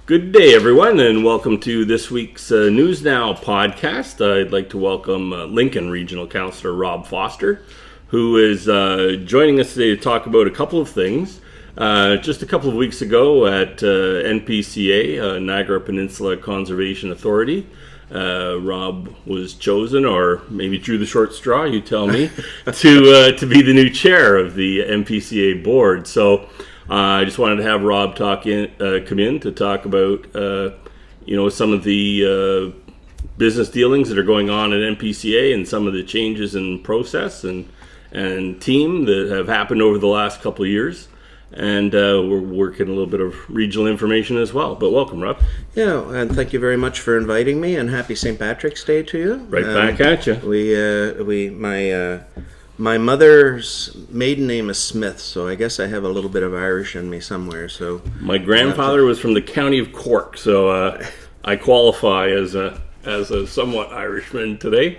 Good day, everyone, and welcome to this week's NewsNow Podcast. I'd like to welcome Lincoln Regional Councilor Rob Foster, who is joining us today to talk about a couple of things. Just a couple of weeks ago at NPCA, Niagara Peninsula Conservation Authority, Rob was chosen, or maybe drew the short straw, you tell me, to be the new chair of the NPCA board. So I just wanted to have Rob come in to talk about, some of the business dealings that are going on at NPCA and some of the changes in process and team that have happened over the last couple of years. And we're working a little bit of regional information as well. But welcome, Rob. Yeah, and thank you very much for inviting me, and happy St. Patrick's Day to you. Right back at you. My mother's maiden name is Smith, so I guess I have a little bit of Irish in me somewhere. So my grandfather was from the county of Cork, so I qualify as a somewhat Irishman today.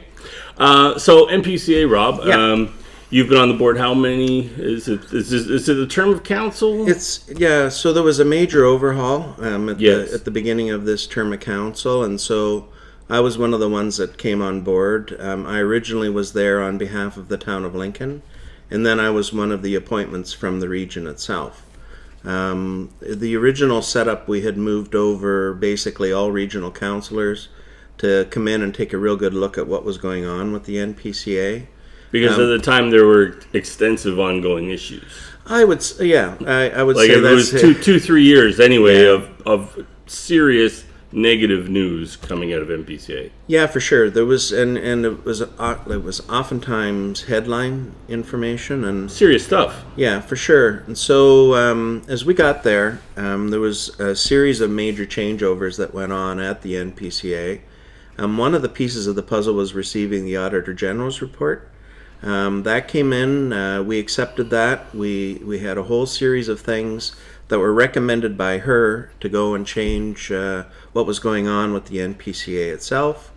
So NPCA, Rob. Yeah. You've been on the board how many? Is it a term of council? So there was a major overhaul at the beginning of this term of council, and so I was one of the ones that came on board. I originally was there on behalf of the town of Lincoln, and then I was one of the appointments from the region itself. The original setup, we had moved over basically all regional councillors to come in and take a real good look at what was going on with the NPCA. Because at the time there were extensive ongoing issues. I would say that's it was 2-3 years anyway of serious negative news coming out of NPCA. Yeah, for sure. There was and it was oftentimes headline information and serious stuff. Yeah, for sure. And so as we got there, there was a series of major changeovers that went on at the NPCA. One of the pieces of the puzzle was receiving the Auditor General's report. That came in, we accepted that. We had a whole series of things that were recommended by her to go and change what was going on with the NPCA itself.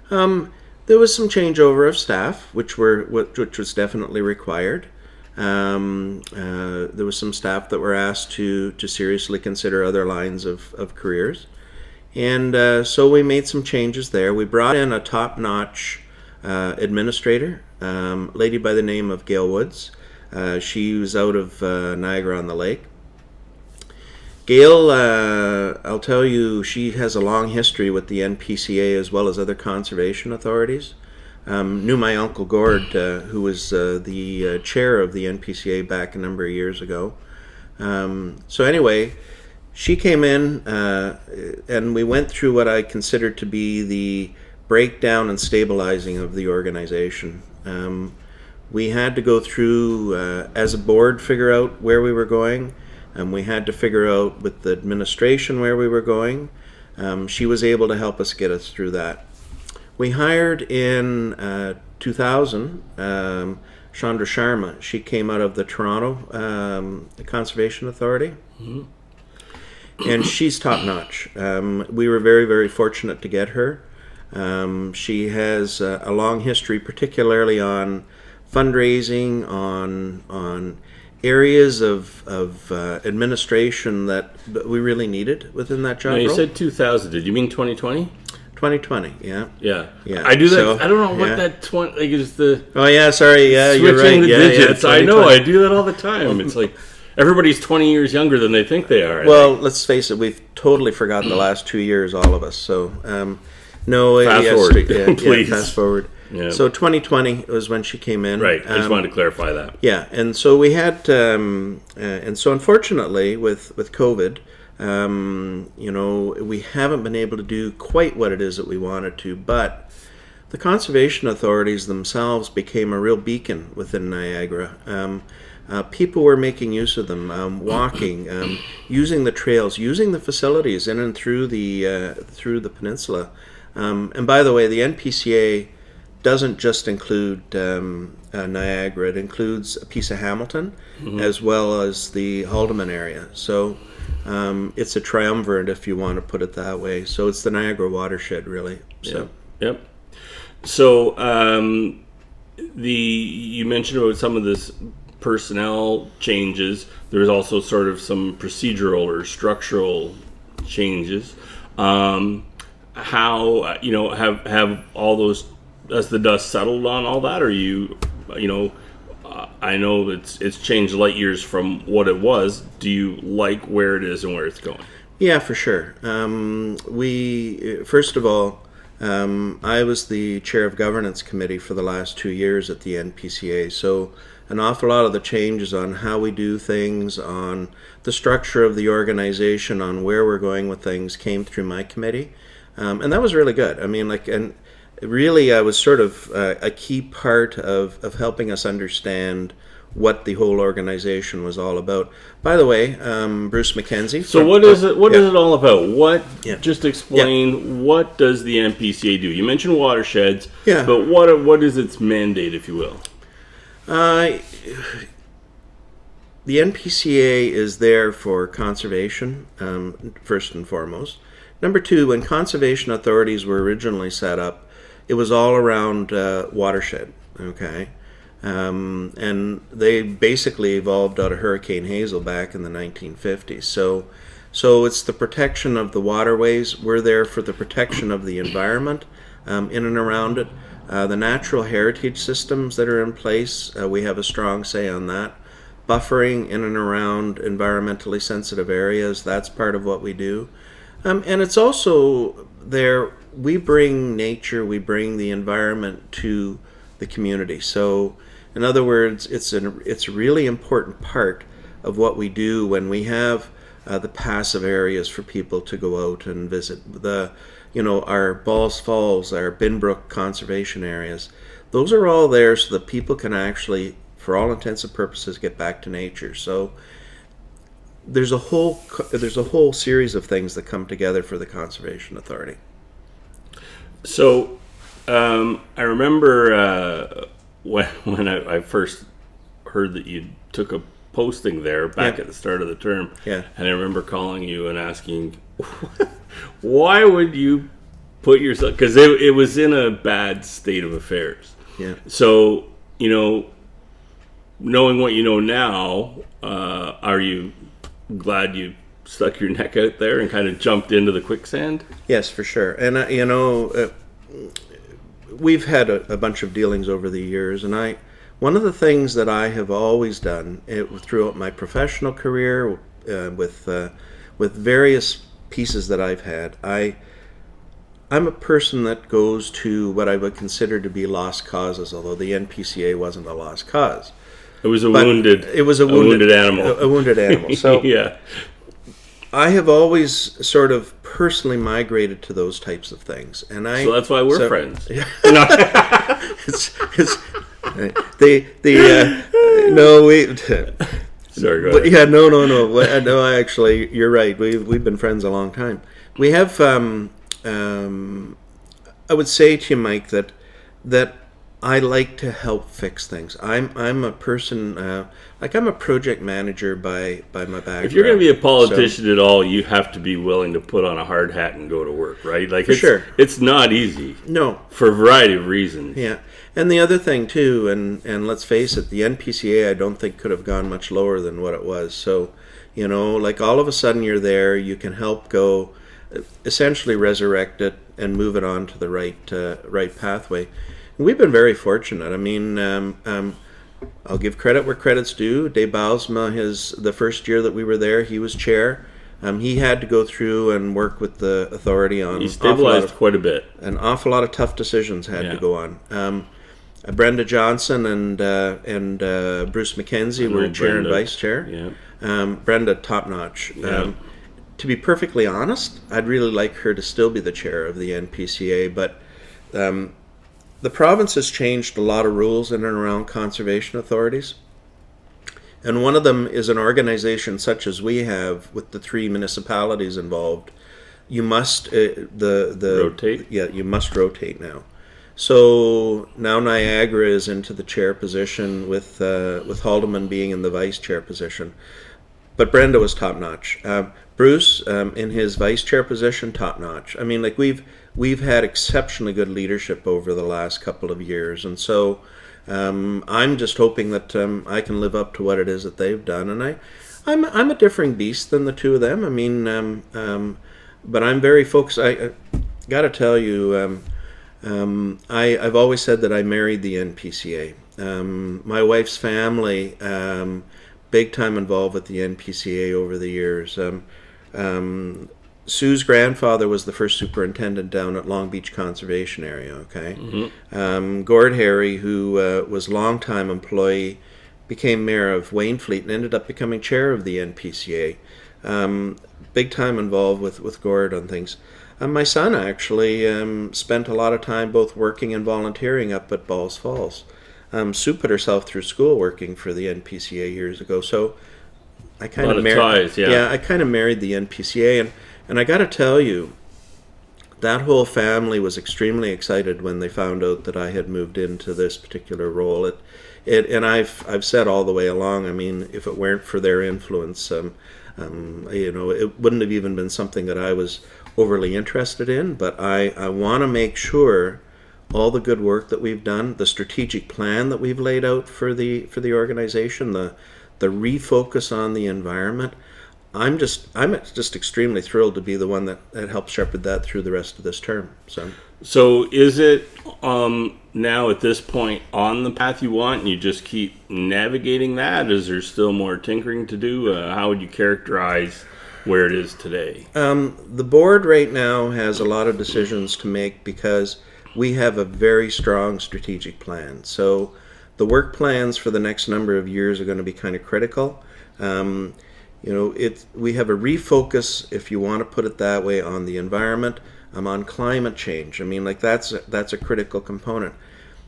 There was some changeover of staff, which was definitely required. There was some staff that were asked to seriously consider other lines of careers. And so we made some changes there. We brought in a top-notch administrator, lady by the name of Gail Woods. She was out of Niagara-on-the-Lake. Gail, I'll tell you, she has a long history with the NPCA as well as other conservation authorities. Knew my Uncle Gord, who was the chair of the NPCA back a number of years ago. So anyway, she came in and we went through what I considered to be the breakdown and stabilizing of the organization. We had to go through, as a board, figure out where we were going, and we had to figure out with the administration where we were going. She was able to help us get us through that. We hired in 2000 Chandra Sharma. She came out of the Toronto Conservation Authority. Mm-hmm. And she's top-notch. We were very, very fortunate to get her. She has a long history, particularly on fundraising, on areas of administration that we really needed within that job. Now, you role. said 2000. Did you mean 2020? 2020, yeah. I do that. So, I don't know what that 20 like is the. Oh yeah, sorry. Yeah, you're right. Switching the digits. I know. I do that all the time. It's like everybody's 20 years younger than they think they are. Well, let's face it. We've totally forgotten the last 2 years, all of us. So. No, fast forward, please. Fast forward. Yeah. So 2020 was when she came in. Right. I just wanted to clarify that. Yeah, and so we had, and so unfortunately with COVID, we haven't been able to do quite what it is that we wanted to. But the conservation authorities themselves became a real beacon within Niagara. People were making use of them, walking, using the trails, using the facilities in and through the peninsula. And by the way, the NPCA doesn't just include Niagara. It includes a piece of Hamilton, mm-hmm. as well as the Haldimand area. So it's a triumvirate, if you want to put it that way. So it's the Niagara watershed, really. So. Yep. So you mentioned about some of this personnel changes. There's also sort of some procedural or structural changes. How have all those, has the dust settled on all that? Or I know it's changed light years from what it was. Do you like where it is and where it's going? Yeah, for sure. First of all, I was the chair of governance committee for the last 2 years at the NPCA, so an awful lot of the changes on how we do things, on the structure of the organization, on where we're going with things came through my committee, and that was really good. I mean, and really I was sort of a key part of helping us understand what the whole organization was all about. By the way, Bruce McKenzie. So what is it? What is it all about? Just explain. Yeah. What does the NPCA do? You mentioned watersheds. Yeah. But what is its mandate, if you will? The NPCA is there for conservation, first and foremost. Number two, when conservation authorities were originally set up, it was all around watershed. Okay. And they basically evolved out of Hurricane Hazel back in the 1950s. So it's the protection of the waterways. We're there for the protection of the environment in and around it. The natural heritage systems that are in place, we have a strong say on that. Buffering in and around environmentally sensitive areas, that's part of what we do. And it's also there, we bring nature, we bring the environment to the community. So in other words, it's a really important part of what we do when we have the passive areas for people to go out and visit. Our Balls Falls, our Binbrook conservation areas, those are all there so that people can actually, for all intents and purposes, get back to nature. So there's a whole series of things that come together for the Conservation Authority. So I remember when I first heard that you took a posting there back at the start of the term, and I remember calling you and asking, why would you put yourself, because it was in a bad state of affairs. Yeah. So, knowing what you know now, are you glad you stuck your neck out there and kind of jumped into the quicksand? Yes, for sure. And we've had a bunch of dealings over the years, and one of the things that I have always done throughout my professional career, with various pieces that I've had, I'm a person that goes to what I would consider to be lost causes, although the NPCA wasn't a lost cause. It was a wounded animal. A wounded animal. So yeah. I have always sort of personally migrated to those types of things, and so that's why we're friends. Sorry, go ahead. But yeah, no. Actually, you're right. We've been friends a long time. We have. I would say to you, Mike, that I like to help fix things. I'm a person, I'm a project manager by my background. If you're going to be a politician at all, you have to be willing to put on a hard hat and go to work, right? Sure. It's not easy. No. For a variety of reasons. Yeah. And the other thing, too, and let's face it, the NPCA, I don't think could have gone much lower than what it was. So, all of a sudden you're there, you can help go, essentially resurrect it and move it on to the right pathway. We've been very fortunate. I mean, I'll give credit where credit's due. Dave Baalsma, the first year that we were there, he was chair. He had to go through and work with the authority on. He stabilized quite a bit. An awful lot of tough decisions had to go on. Brenda Johnson and Bruce McKenzie were chair and vice chair. Yeah. Brenda, top notch. Yeah. To be perfectly honest, I'd really like her to still be the chair of the NPCA, but the province has changed a lot of rules in and around conservation authorities. And one of them is an organization such as we have with the 3 municipalities involved. You must rotate. Yeah, you must rotate now. So now Niagara is into the chair position with Haldeman being in the vice chair position. But Brenda was top notch. Bruce, in his vice chair position, top notch. I mean, we've had exceptionally good leadership over the last couple of years, and so I'm just hoping that I can live up to what it is that they've done. And I'm a differing beast than the two of them. I mean, but I'm very focused. I got to tell you, I've always said that I married the NPCA. My wife's family, big time involved with the NPCA over the years. Sue's grandfather was the first superintendent down at Long Beach Conservation Area, okay? Mm-hmm. Gord Harry, who was a longtime employee, became mayor of Waynfleet and ended up becoming chair of the NPCA. Big time involved with Gord on things. My son actually spent a lot of time both working and volunteering up at Balls Falls. Sue put herself through school working for the NPCA years ago, so I kind of married. I kind of married the NPCA, and I got to tell you, that whole family was extremely excited when they found out that I had moved into this particular role. And I've said all the way along. I mean, if it weren't for their influence, it wouldn't have even been something that I was overly interested in. But I want to make sure all the good work that we've done, the strategic plan that we've laid out for the organization, the refocus on the environment. I'm just extremely thrilled to be the one that helps shepherd that through the rest of this term. So is it now at this point on the path you want, and you just keep navigating that? Is there still more tinkering to do? How would you characterize where it is today? The board right now has a lot of decisions to make because we have a very strong strategic plan. So the work plans for the next number of years are going to be kind of critical. We have a refocus, if you want to put it that way, on the environment. On climate change. I mean, like that's a critical component.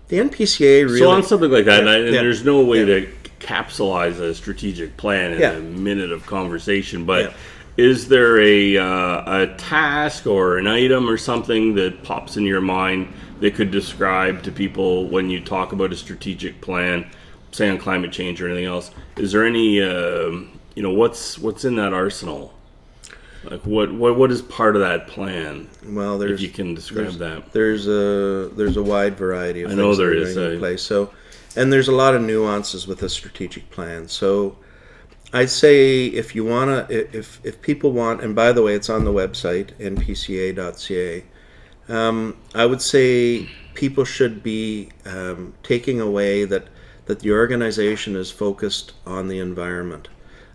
The NPCA really. So on something like that, there's no way to capsulize a strategic plan in a minute of conversation. But is there a task or an item or something that pops in your mind that could describe to people when you talk about a strategic plan, say on climate change or anything else? Is there any what's in that arsenal? Like what is part of that plan? Well, if you can describe that. There's a wide variety of things. I know there is in place. So, and there's a lot of nuances with a strategic plan. So, I'd say if people want, and by the way, it's on the website npca.ca. I would say people should be taking away that the organization is focused on the environment.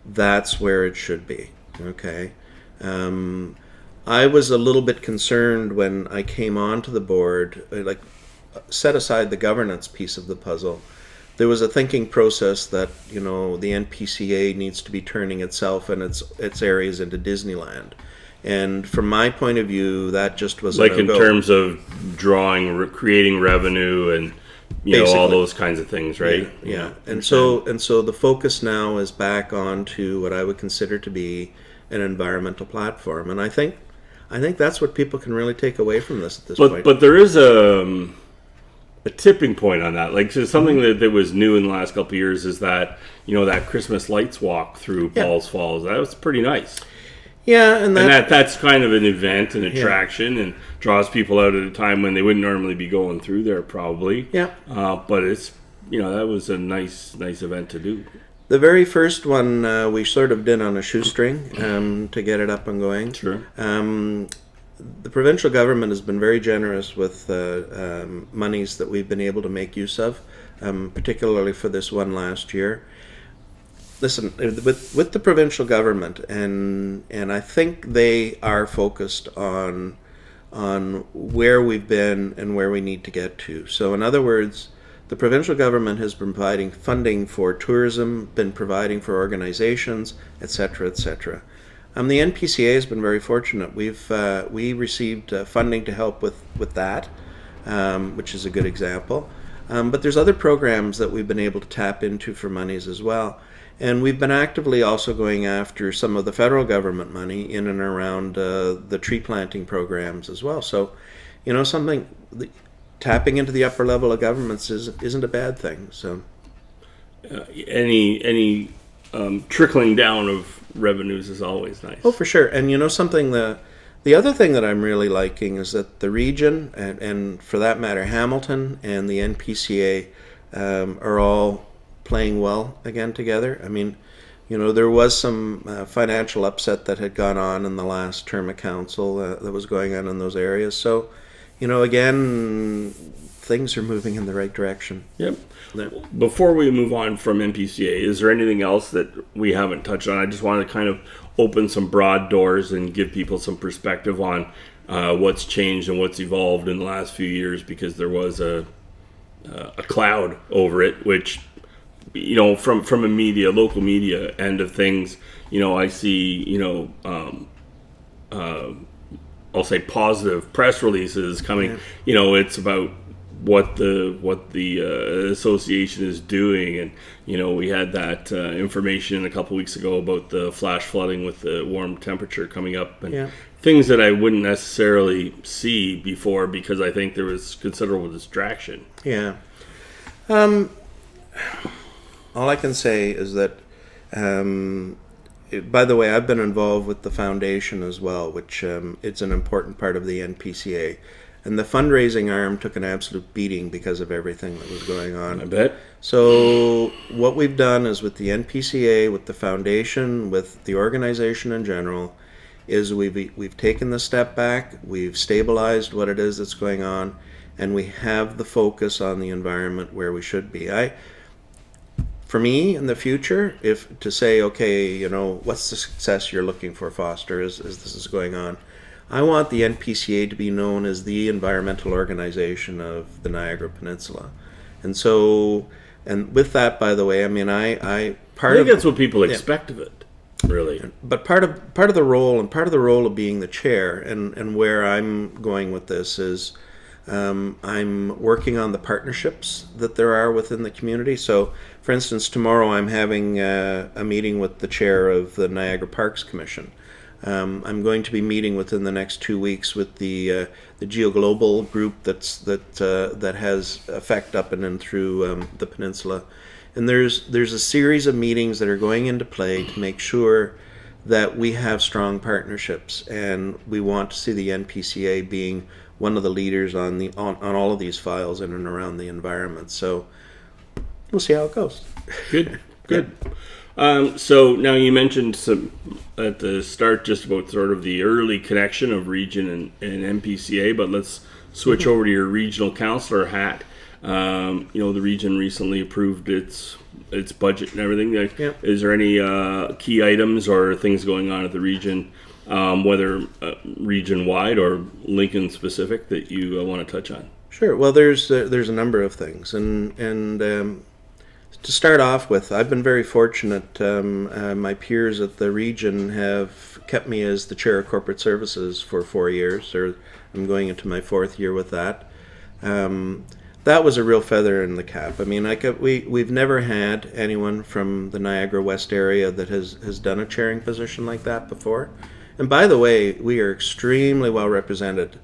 That's where it should be. Okay. I was a little bit concerned when I came onto the board, set aside the governance piece of the puzzle. There was a thinking process that, the NPCA needs to be turning itself and its areas into Disneyland. And from my point of view, that just was like in terms of creating revenue and all those kinds of things, right? Yeah. And so the focus now is back onto what I would consider to be an environmental platform, and I think that's what people can really take away from this at this point. But there is a tipping point on that. Like, so something that was new in the last couple of years is that that Christmas lights walk through Balls Falls. That was pretty nice. Yeah, and that's kind of an event, an attraction, and draws people out at a time when they wouldn't normally be going through there, probably. Yeah. But it's that was a nice event to do. The very first one we sort of did on a shoestring to get it up and going. Sure. The provincial government has been very generous with monies that we've been able to make use of, particularly for this one last year. Listen, with the provincial government, and I think they are focused on where we've been and where we need to get to. So in other words, the provincial government has been providing funding for tourism, been providing for organizations, etc., etc. The NPCA has been very fortunate. We received funding to help with that, which is a good example. But there's other programs that we've been able to tap into for monies as well. And we've been actively also going after some of the federal government money in and around the tree planting programs as well. So, tapping into the upper level of governments isn't a bad thing. So, any trickling down of revenues is always nice. Oh, for sure. And something the other thing that I'm really liking is that the region and for that matter Hamilton and the NPCA are all playing well again together. I mean, there was some financial upset that had gone on in the last term of council that was going on in those areas. So, again, things are moving in the right direction. Yep. Before we move on from NPCA, is there anything else that we haven't touched on? I just want to kind of open some broad doors and give people some perspective on what's changed and what's evolved in the last few years, because there was a cloud over it, which, from a local media end of things, I see, I'll say positive press releases coming. Yeah. It's about what the association is doing, and we had that information a couple weeks ago about the flash flooding with the warm temperature coming up, and things that I wouldn't necessarily see before, because I think there was considerable distraction. Yeah. All I can say is that, by the way, I've been involved with the foundation as well, which it's an important part of the NPCA. And the fundraising arm took an absolute beating because of everything that was going on. I bet. So what we've done is, with the NPCA, with the foundation, with the organization in general, is we've taken the step back, we've stabilized what it is that's going on, and we have the focus on the environment where we should be. For me, in the future, if to say, okay, what's the success you're looking for, Foster, as this is going on, I want the NPCA to be known as the environmental organization of the Niagara Peninsula. And with that, by the way, I mean, I think that's what people expect of it, really. But part of the role of being the chair, and where I'm going with this is, I'm working on the partnerships that there are within the community. So, for instance, tomorrow I'm having a meeting with the chair of the Niagara Parks Commission. I'm going to be meeting within the next 2 weeks with the GeoGlobal group that has effect up and through the peninsula, and there's a series of meetings that are going into play to make sure that we have strong partnerships, and we want to see the NPCA being one of the leaders on all of these files in and around the environment. So we'll see how it goes. Good. So now you mentioned some at the start just about sort of the early connection of Region and NPCA, but let's switch over to your regional councilor hat. The Region recently approved its budget and everything. Is there any key items or things going on at the Region, whether region-wide or Lincoln specific, that you want to touch on? Sure. Well, there's a number of things, and to start off with, I've been very fortunate. My peers at the Region have kept me as the chair of corporate services for 4 years, or I'm going into my 4th year with that. That was a real feather in the cap. I mean, we've never had anyone from the Niagara West area that has done a chairing position like that before. And by the way, we are extremely well represented,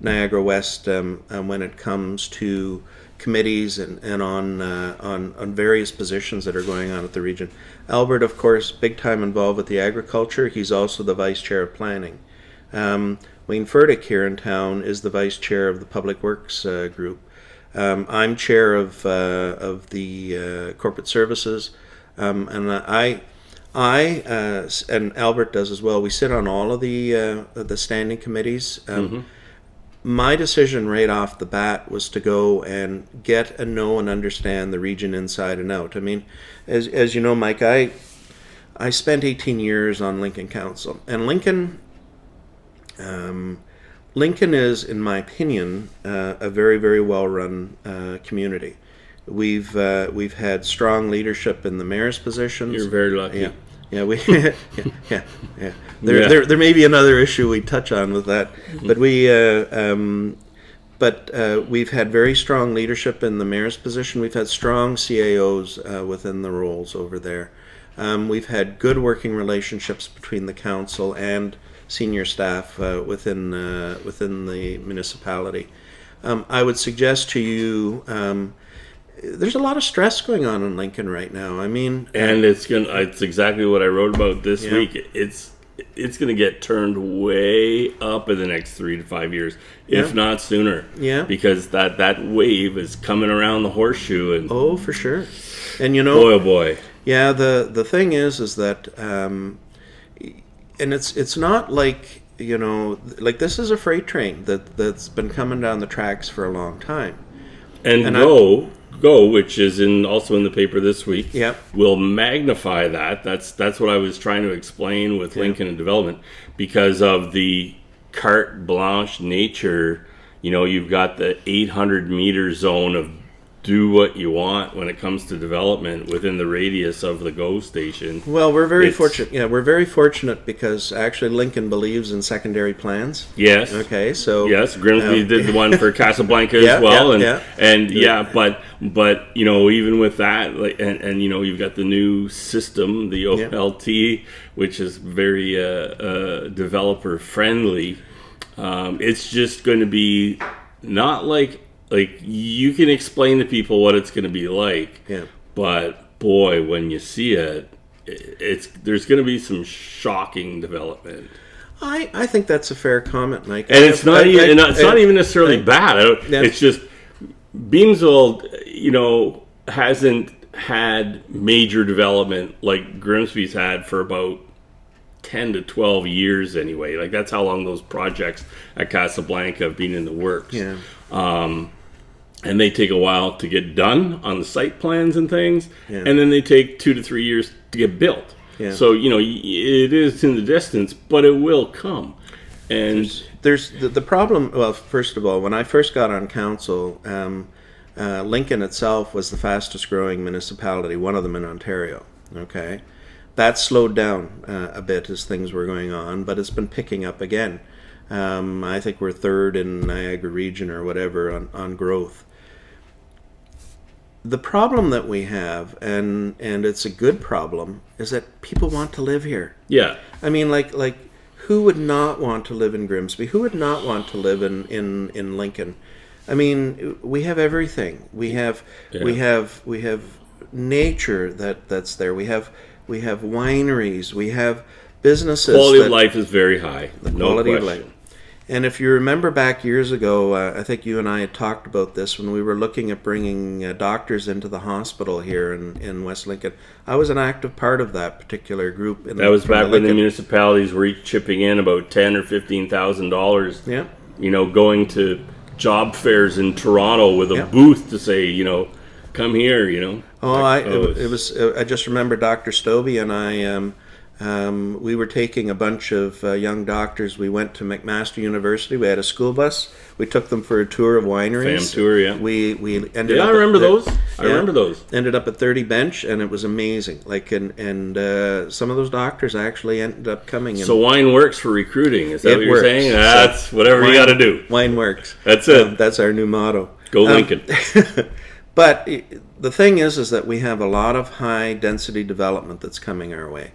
Niagara West, when it comes to committees and on various positions that are going on at the Region. Albert, of course, big time involved with the agriculture. He's also the vice chair of planning. Wayne Furtick here in town is the vice chair of the public works group. I'm chair of the corporate services, and I and Albert does as well. We sit on all of the standing committees. My decision right off the bat was to go and get and know and understand the Region inside and out. I mean, as you know, Mike, I spent 18 years on Lincoln Council, and Lincoln is, in my opinion, a very, very well-run community. We've had strong leadership in the mayor's positions. You're very lucky. Yeah, There may be another issue we touch on with that, but we've had very strong leadership in the mayor's position. We've had strong CAOs within the roles over there. We've had good working relationships between the council and senior staff within the municipality. I would suggest to you, there's a lot of stress going on in Lincoln right now. I mean, and it's exactly what I wrote about this week. It's going to get turned way up in the next 3 to 5 years, if not sooner. Yeah, because that wave is coming around the horseshoe, and for sure. And boy, oh boy. Yeah, the thing is that, and it's not like, like this is a freight train that's been coming down the tracks for a long time. And Go, which is also in the paper this week, Yep. will magnify that. That's what I was trying to explain with Lincoln and development, because of the carte blanche nature. You've got the 800-meter zone of do what you want when it comes to development within the radius of the GO station. Well, we're very fortunate. Yeah, we're very fortunate because actually Lincoln believes in secondary plans. Yes. Okay, so yes, Grimsby did the one for Casablanca as well, but even with that, and you've got the new system, the OLT, which is very developer friendly. It's just going to be not like you can explain to people what it's going to be like, but boy, when you see it, there's going to be some shocking development. I think that's a fair comment, Mike. And it's not even necessarily bad. It's just Beamsville, hasn't had major development like Grimsby's had for about 10 to 12 years anyway. Like, that's how long those projects at Casablanca have been in the works. Yeah. And they take a while to get done on the site plans and things, and then they take 2 to 3 years to get built. Yeah. So, it is in the distance, but it will come. And there's the problem. Well, first of all, when I first got on council, Lincoln itself was the fastest growing municipality, one of them in Ontario. Okay. That slowed down a bit as things were going on, but it's been picking up again. I think we're third in Niagara Region or whatever on growth. The problem that we have, and it's a good problem, is that people want to live here. Yeah. I mean, like who would not want to live in Grimsby? Who would not want to live in Lincoln? I mean, we have everything. We have nature that's there. We have wineries. We have businesses. Quality of life is very high. The quality of life. And if you remember back years ago, I think you and I had talked about this when we were looking at bringing doctors into the hospital here in West Lincoln. I was an active part of that particular group. That was back when the municipalities were each chipping in about $10,000 or $15,000. Yeah. Going to job fairs in Toronto with a booth to say, come here. I just remember Dr. Stobie and I. We were taking a bunch of young doctors. We went to McMaster University. We had a school bus. We took them for a tour of wineries. Fam tour, yeah. We ended up. I remember those. I remember those. Ended up at 30 Bench, and it was amazing. And some of those doctors actually ended up coming. So wine works for recruiting. Is that what you're saying? That's whatever you got to do. Wine works. That's it. That's our new motto. Go Lincoln. But the thing is that we have a lot of high density development that's coming our way.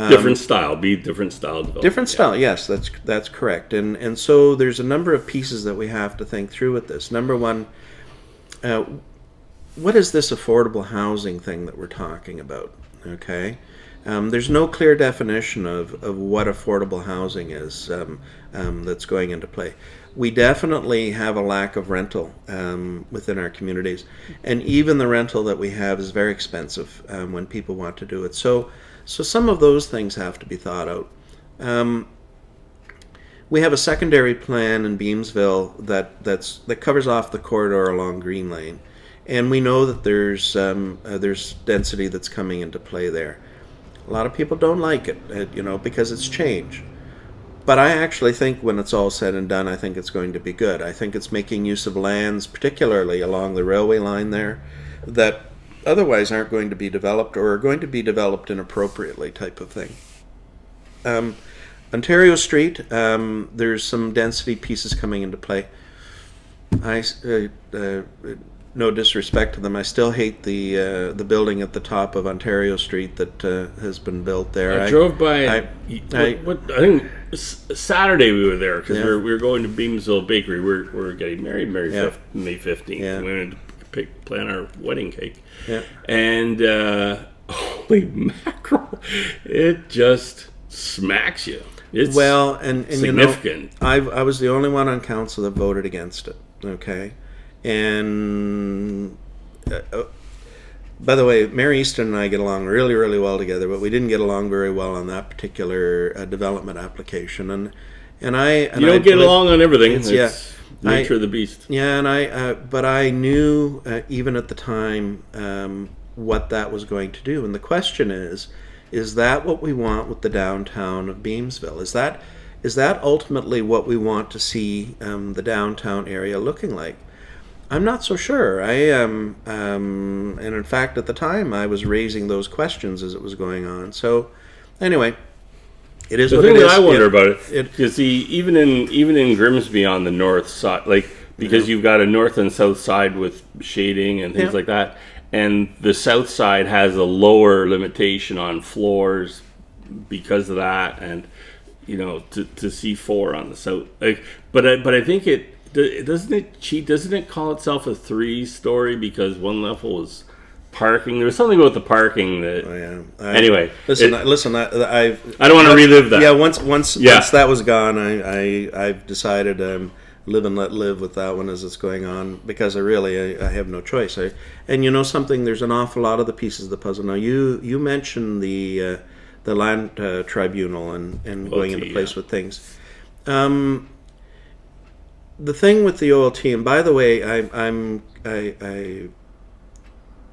Different style development. Different style, yes, that's correct. And so there's a number of pieces that we have to think through with this. Number one, what is this affordable housing thing that we're talking about? Okay, there's no clear definition of what affordable housing is that's going into play. We definitely have a lack of rental within our communities, and even the rental that we have is very expensive when people want to do it. So some of those things have to be thought out. We have a secondary plan in Beamsville that covers off the corridor along Green Lane, and we know that there's density that's coming into play there. A lot of people don't like it, because it's change. But I actually think when it's all said and done, I think it's going to be good. I think it's making use of lands, particularly along the railway line there, that otherwise aren't going to be developed or are going to be developed inappropriately type of thing. Ontario Street, there's some density pieces coming into play. No disrespect to them, I still hate the building at the top of Ontario Street that has been built there. I drove by. I think Saturday we were there because we were going to Beamsville Bakery. We're getting married May 15th. Yeah. We went to plan our wedding cake. Yeah. And holy mackerel, it just smacks you. It's significant. I was the only one on council that voted against it. Okay. And by the way, Mary Easton and I get along really, really well together, but we didn't get along very well on that particular development application. And you don't get along on everything. It's nature of the beast. Yeah, but I knew even at the time what that was going to do. And the question is that what we want with the downtown of Beamsville? Is that ultimately what we want to see the downtown area looking like? I'm not so sure. And in fact, at the time, I was raising those questions as it was going on. So, anyway, it is what it is. The thing that I wonder about it, because even in Grimsby on the north side, like because you've got a north and south side with shading and things like that, and the south side has a lower limitation on floors because of that, and to C4 on the south. But I think doesn't it call itself a 3-story because one level is parking? There was something about the parking that. Anyway, listen. I don't want to relive that. Yeah, once that was gone, I've decided live and let live with that one as it's going on, because I have no choice. And something, there's an awful lot of the pieces of the puzzle. Now you mentioned the land tribunal and going into place with things. The thing with the OLT, and by the way,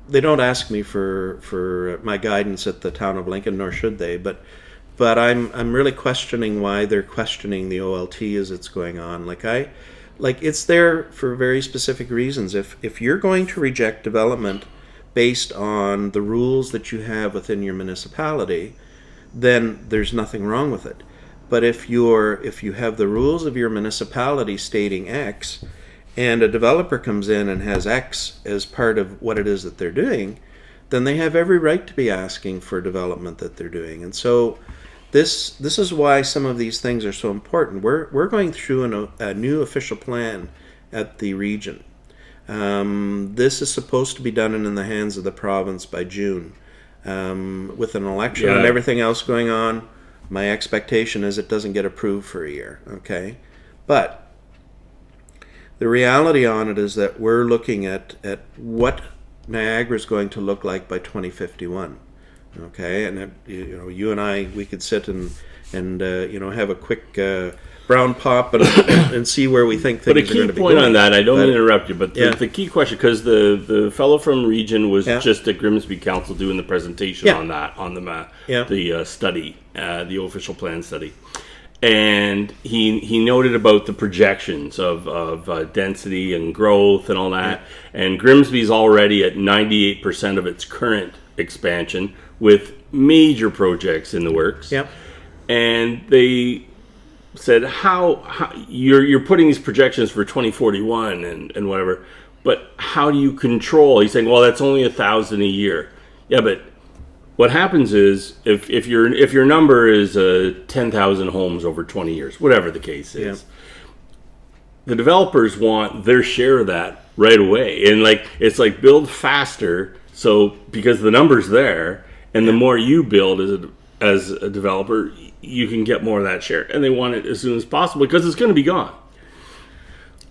they don't ask me for my guidance at the town of Lincoln, nor should they. But I'm really questioning why they're questioning the OLT as it's going on. Like it's there for very specific reasons. If you're going to reject development based on the rules that you have within your municipality, then there's nothing wrong with it. But if you have the rules of your municipality stating X, and a developer comes in and has X as part of what it is that they're doing, then they have every right to be asking for development that they're doing. And so this is why some of these things are so important. We're going through a new official plan at the region. This is supposed to be done in the hands of the province by June. With an election and everything else going on, my expectation is it doesn't get approved for a year, okay? But the reality on it is that we're looking at what Niagara is going to look like by 2051, okay? And you and I, we could sit and have a quick brown pop and see where we think things are going to be going. But a key point on that, I don't mean to interrupt you, but the key question, because the fellow from Region was just at Grimsby Council doing the presentation on that, on the study, the official plan study. And he noted about the projections of density and growth and all that. And Grimsby's already at 98% of its current expansion with major projects in the works. Yep. And they said, how you're putting these projections for 2041 and whatever, but how do you control? He's saying, well, that's only 1,000 a year. Yeah, but what happens is if your number is 10,000 homes over 20 years, whatever the case is, the developers want their share of that right away. And it's like build faster, so because the number's there, and the more you build as a developer, you can get more of that share. And they want it as soon as possible because it's going to be gone.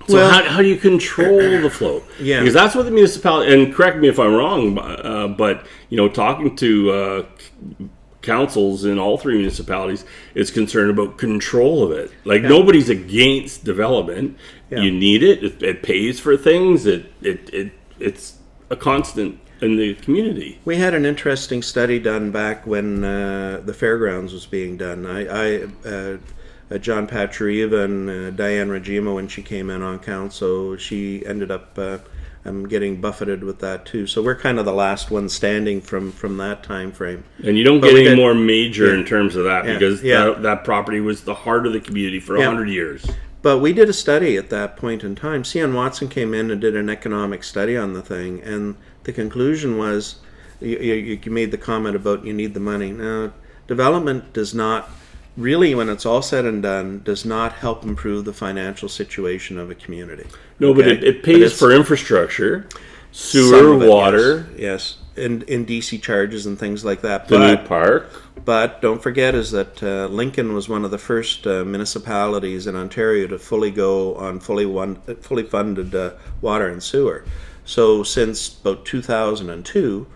So how do you control the flow? Yeah. Because that's what the municipality, and correct me if I'm wrong, but talking to councils in all 3 municipalities is concerned about control of it. Nobody's against development. Yeah. You need it. It pays for things. It's a constant in the community. We had an interesting study done back when the fairgrounds was being done. John Patrieva and Diane Regima, when she came in on council, she ended up getting buffeted with that too. So we're kind of the last one standing from that time frame. And you don't get any more major in terms of that because that property was the heart of the community for 100 years. But we did a study at that point in time. C.N. Watson came in and did an economic study on the thing, and the conclusion was, you made the comment about you need the money. Now, development does not really, when it's all said and done, does not help improve the financial situation of a community. No, but it pays for infrastructure, sewer, water. Yes, and DC charges and things like that. The new park. But don't forget is that Lincoln was one of the first municipalities in Ontario to fully go on fully funded water and sewer. So since about 2002,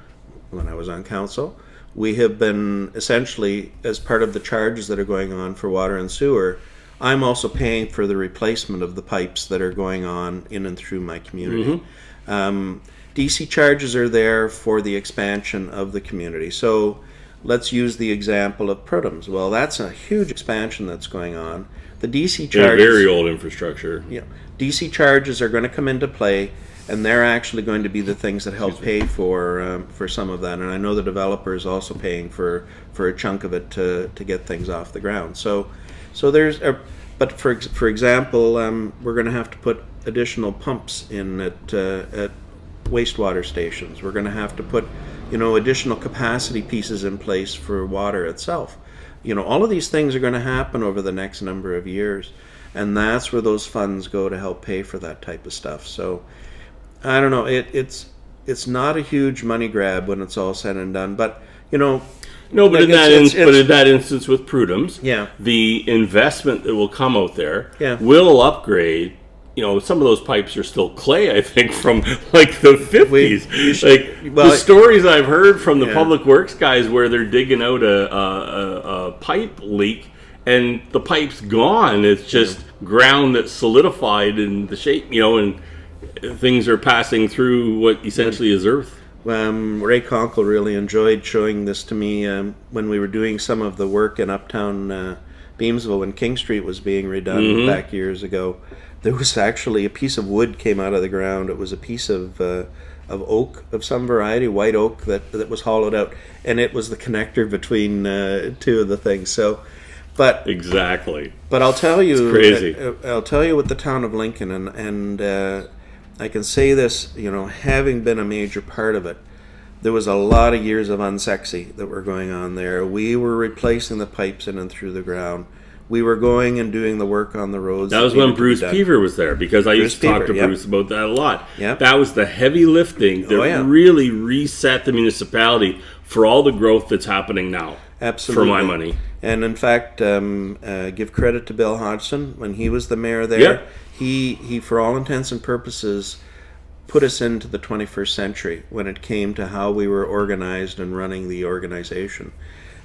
when I was on council. We have been essentially, as part of the charges that are going on for water and sewer, I'm also paying for the replacement of the pipes that are going on in and through my community. DC charges are there for the expansion of the community. So let's use the example of Prudhome's. Well, that's a huge expansion that's going on. The DC charges, very old infrastructure. Yeah, DC charges are going to come into play, and they're actually going to be the things that help pay for some of that. And I know the developer is also paying for a chunk of it to get things off the ground. So there's but for example, we're going to have to put additional pumps in at wastewater stations. We're going to have to put, additional capacity pieces in place for water itself. All of these things are going to happen over the next number of years, and that's where those funds go to help pay for that type of stuff. So I don't know, it's not a huge money grab when it's all said and done, but No, but in that instance with Prudhome's, yeah, the investment that will come out there, yeah, will upgrade. Some of those pipes are still clay, I think, from like the 50s. The stories I've heard from the public works guys where they're digging out a pipe leak and the pipe's gone. It's just ground that's solidified in the shape, and things are passing through what essentially is earth. Ray Conkle really enjoyed showing this to me when we were doing some of the work in uptown Beamsville when King Street was being redone back years ago. There was actually a piece of wood came out of the ground. It was a piece of oak of some variety, white oak that was hollowed out, and it was the connector between two of the things. So, but exactly. But I'll tell you, it's crazy. I'll tell you with the town of Lincoln, and I can say this, having been a major part of it, there was a lot of years of unsexy that were going on there. We were replacing the pipes in and through the ground. We were going and doing the work on the roads. That was when Bruce Peaver was there, because I used to talk to Bruce about that a lot. Yep. That was the heavy lifting that really reset the municipality for all the growth that's happening now. Absolutely. For my money. And in fact, give credit to Bill Hodgson. When he was the mayor there, he, for all intents and purposes, put us into the 21st century when it came to how we were organized and running the organization.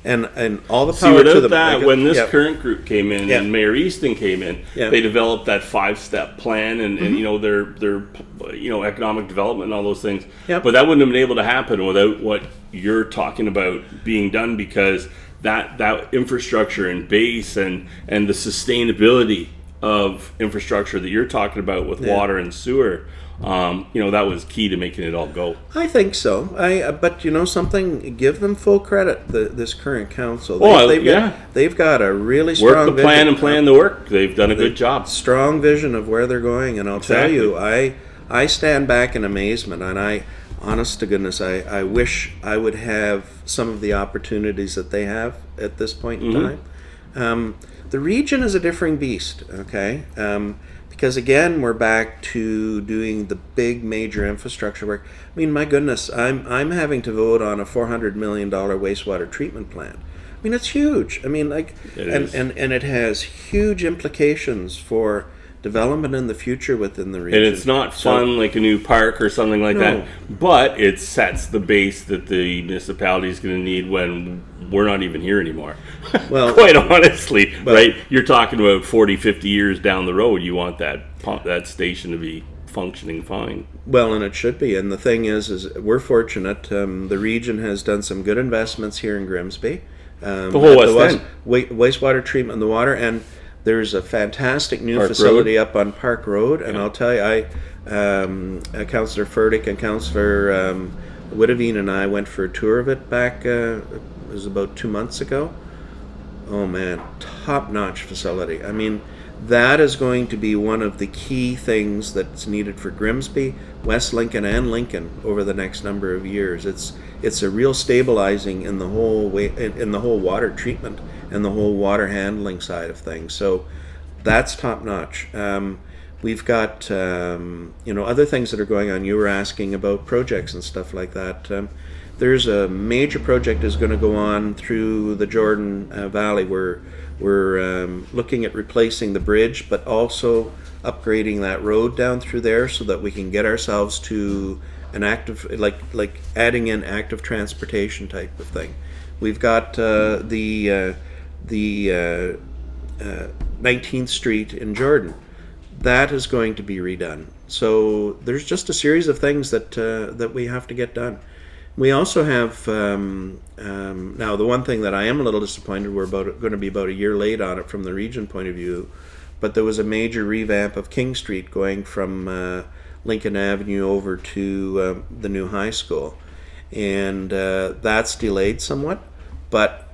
And all the power to them. That, when this current group came in and Mayor Easton came in, they developed that 5-step plan and their economic development and all those things. Yep. But that wouldn't have been able to happen without what you're talking about being done, because that infrastructure and base and the sustainability of infrastructure that you're talking about with water and sewer, that was key to making it all go. I think so. But something, give them full credit. This current council, they've got a really strong work the plan and plan the work. They've done a good job. Strong vision of where they're going, and I'll tell you, I stand back in amazement, and honest to goodness, I wish I would have some of the opportunities that they have at this point in time. The region is a differing beast. Okay. Because again, we're back to doing the big major infrastructure work. I mean, my goodness, I'm having to vote on a $400 million wastewater treatment plant. I mean, it's huge. I mean, and it has huge implications for development in the future within the region. And it's not fun like a new park or something like that, but it sets the base that the municipality is going to need when we're not even here anymore. Well, quite honestly, right? You're talking about 40, 50 years down the road, you want that station to be functioning fine. Well, and it should be. And the thing is we're fortunate. The region has done some good investments here in Grimsby. The whole West End. Wastewater treatment, the water, and there's a fantastic new facility up on Park Road, and I'll tell you, Councilor Furtick and Councilor Witteveen and I went for a tour of it back, it was about 2 months ago. Oh man, top-notch facility. I mean, that is going to be one of the key things that's needed for Grimsby, West Lincoln, and Lincoln over the next number of years. It's a real stabilizing in the whole in the whole water treatment and the whole water handling side of things. So that's top notch. We've got other things that are going on. You were asking about projects and stuff like that. There's a major project is going to go on through the Jordan Valley. We're looking at replacing the bridge, but also upgrading that road down through there so that we can get ourselves to an active, like adding in active transportation type of thing. We've got the 19th Street in Jordan. That is going to be redone. So there's just a series of things that we have to get done. We also have now the one thing that I am a little disappointed, we're going to be about a year late on it from the region point of view, but there was a major revamp of King Street going from Lincoln Avenue over to the new high school, and that's delayed somewhat. But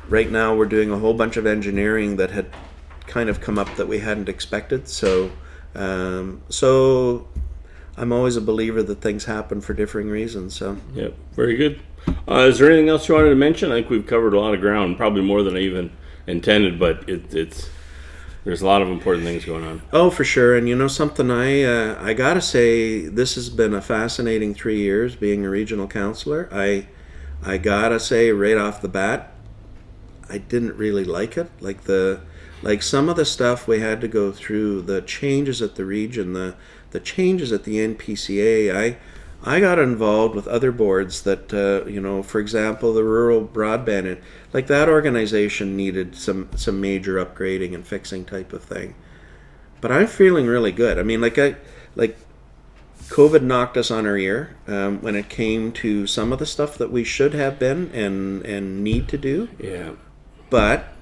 right now we're doing a whole bunch of engineering that had kind of come up that we hadn't expected. So I'm always a believer that things happen for differing reasons. So yeah, very good. Is there anything else you wanted to mention? I think we've covered a lot of ground, probably more than I even intended, but it's there's a lot of important things going on. Oh, for sure. And you know something, I gotta say, this has been a fascinating 3 years being a regional councilor. I gotta say right off the bat, I didn't really like it. Like some of the stuff we had to go through, the changes at the region, the changes at the NPCA. I got involved with other boards that, for example, the rural broadband, like that organization needed some major upgrading and fixing type of thing. But I'm feeling really good. I mean, like COVID knocked us on our ear when it came to some of the stuff that we should have been and need to do. Yeah. But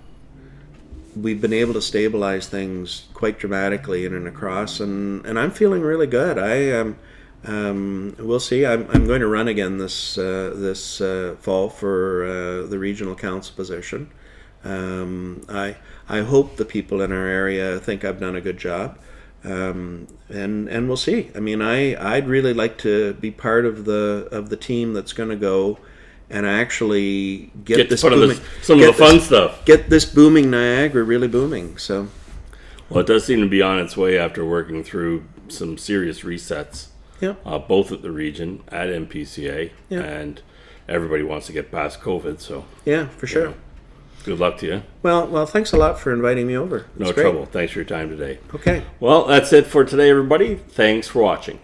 we've been able to stabilize things quite dramatically in and across, and I'm feeling really good. We'll see. I'm going to run again this fall for the regional council position. I hope the people in our area think I've done a good job, and we'll see. I mean, I'd really like to be part of the team that's going to go and actually get this booming, some of the fun stuff. Get this booming Niagara really booming. So, well, it does seem to be on its way after working through some serious resets. Yeah. Both at the region, at NPCA, yeah. And everybody wants to get past COVID. So yeah, for sure. Good luck to you. Well, thanks a lot for inviting me over. No trouble. Thanks for your time today. Okay. Well, that's it for today, everybody. Thanks for watching.